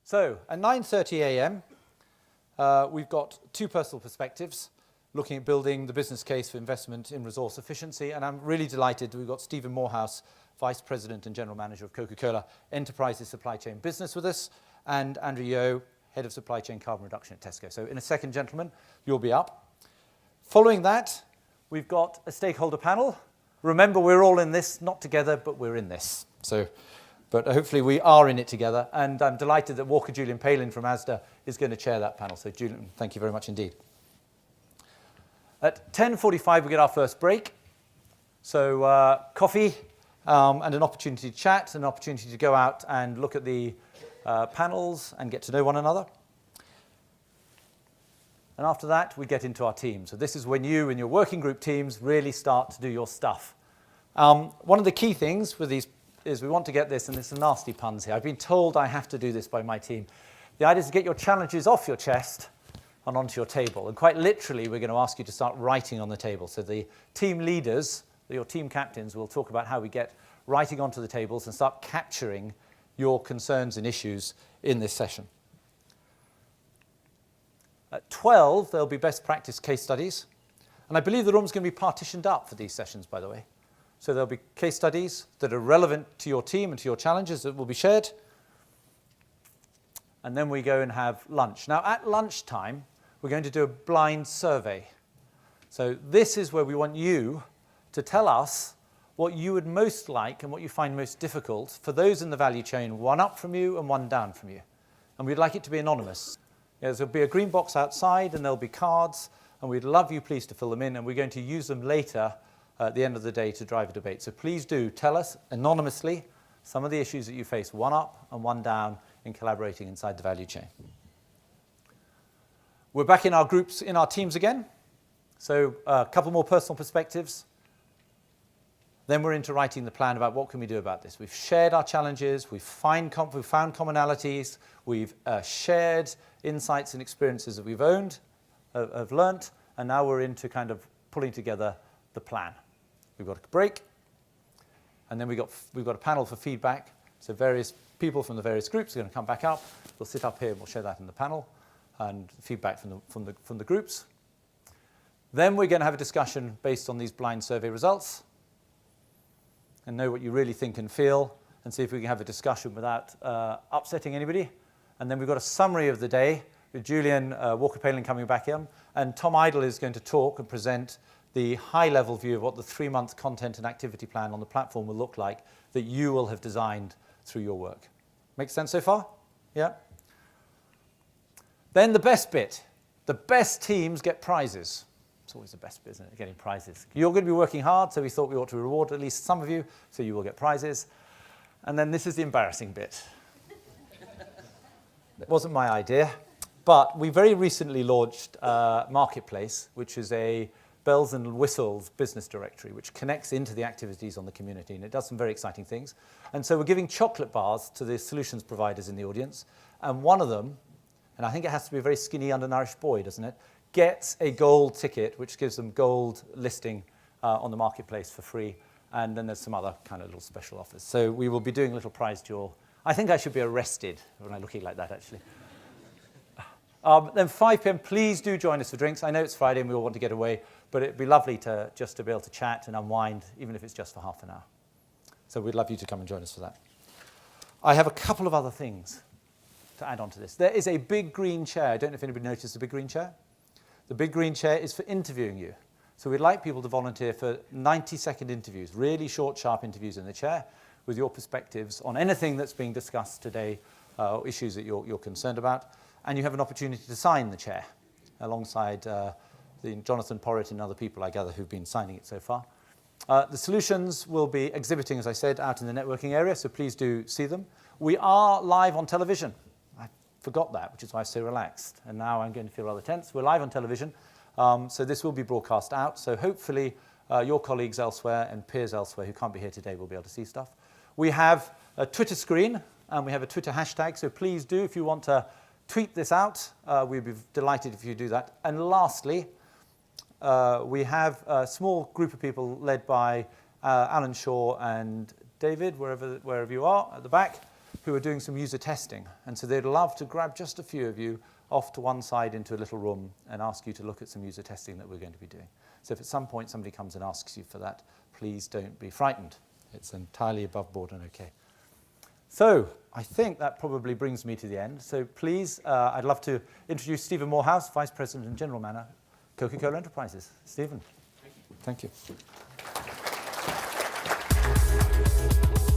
So at 9:30 a.m., we've got two personal perspectives looking at building the business case for investment in resource efficiency. And I'm really delighted that we've got Stephen Morehouse, Vice President and General Manager of Coca-Cola Enterprises Supply Chain Business with us, and Andrew Yeo, Head of Supply Chain Carbon Reduction at Tesco. So in a second, gentlemen, you'll be up. Following that, we've got a stakeholder panel. Remember, we're all in this, not together, but we're in this. But hopefully we are in it together. And I'm delighted that Walker Julian Palin from Asda is going to chair that panel. So Julian, thank you very much indeed. At 10:45, we get our first break. So coffee and an opportunity to chat, an opportunity to go out and look at the panels and get to know one another. And after that, we get into our team. So this is when you and your working group teams really start to do your stuff. One of the key things with these is we want to get this, and there's some nasty puns here. I've been told I have to do this by my team. The idea is to get your challenges off your chest and onto your table. And quite literally, we're going to ask you to start writing on the table. So the team leaders, your team captains, will talk about how we get writing onto the tables and start capturing your concerns and issues in this session. At 12, there'll be best practice case studies. And I believe the room's going to be partitioned up for these sessions, by the way. So there'll be case studies that are relevant to your team and to your challenges that will be shared. And then we go and have lunch. Now, at lunchtime, we're going to do a blind survey. So this is where we want you to tell us what you would most like and what you find most difficult for those in the value chain, one up from you and one down from you. And we'd like it to be anonymous. There'll be a green box outside and there'll be cards, and we'd love you please to fill them in, and we're going to use them later at the end of the day to drive a debate. So please do tell us anonymously some of the issues that you face, one up and one down, in collaborating inside the value chain. We're back in our groups, in our teams again. So a couple more personal perspectives. Then we're into writing the plan about what can we do about this. We've shared our challenges, we've found commonalities, we've shared insights and experiences that we've have learnt, and now we're into kind of pulling together the plan. We've got a break, and then we've got a panel for feedback. So various people from the various groups are going to come back up. We'll sit up here and we'll share that in the panel, and feedback from the groups. Then we're going to have a discussion based on these blind survey results, and know what you really think and feel, and see if we can have a discussion without upsetting anybody. And then we've got a summary of the day with Julian Walker Palin coming back in, and Tom Idle is going to talk and present the high-level view of what the 3-month content and activity plan on the platform will look like that you will have designed through your work. Make sense so far? Yeah? Then the best bit. The best teams get prizes. It's always the best bit, isn't it, getting prizes. You're going to be working hard, so we thought we ought to reward at least some of you, so you will get prizes. And then this is the embarrassing bit. It wasn't my idea, but we very recently launched Marketplace, which is a bells and whistles business directory, which connects into the activities on the community, and it does some very exciting things. And so we're giving chocolate bars to the solutions providers in the audience, and one of them, and I think it has to be a very skinny, undernourished boy, doesn't it, gets a gold ticket, which gives them gold listing on the Marketplace for free, and then there's some other kind of little special offers. So we will be doing a little prize draw. I think I should be arrested when I'm looking like that, actually. Then 5 p.m., please do join us for drinks. I know it's Friday and we all want to get away, but it'd be lovely to be able to chat and unwind, even if it's just for half an hour. So we'd love you to come and join us for that. I have a couple of other things to add on to this. There is a big green chair. I don't know if anybody noticed the big green chair. The big green chair is for interviewing you. So we'd like people to volunteer for 90-second interviews, really short, sharp interviews in the chair with your perspectives on anything that's being discussed today, or issues that you're concerned about. And you have an opportunity to sign the chair alongside Jonathan Porritt and other people, I gather, who've been signing it so far. The solutions will be exhibiting, as I said, out in the networking area, so please do see them. We are live on television. I forgot that, which is why I'm so relaxed. And now I'm going to feel rather tense. We're live on television, so this will be broadcast out. So hopefully your colleagues elsewhere and peers elsewhere who can't be here today will be able to see stuff. We have a Twitter screen, and we have a Twitter hashtag, so please do, if you want to tweet this out, we'd be delighted if you do that. And lastly, we have a small group of people led by Alan Shaw and David, wherever you are, at the back, who are doing some user testing. And so they'd love to grab just a few of you off to one side into a little room and ask you to look at some user testing that we're going to be doing. So if at some point somebody comes and asks you for that, please don't be frightened. It's entirely above board and okay. So I think that probably brings me to the end. So please, I'd love to introduce Stephen Morehouse, Vice President and General Manager, Coca-Cola Enterprises. Stephen. Thank you. Thank you.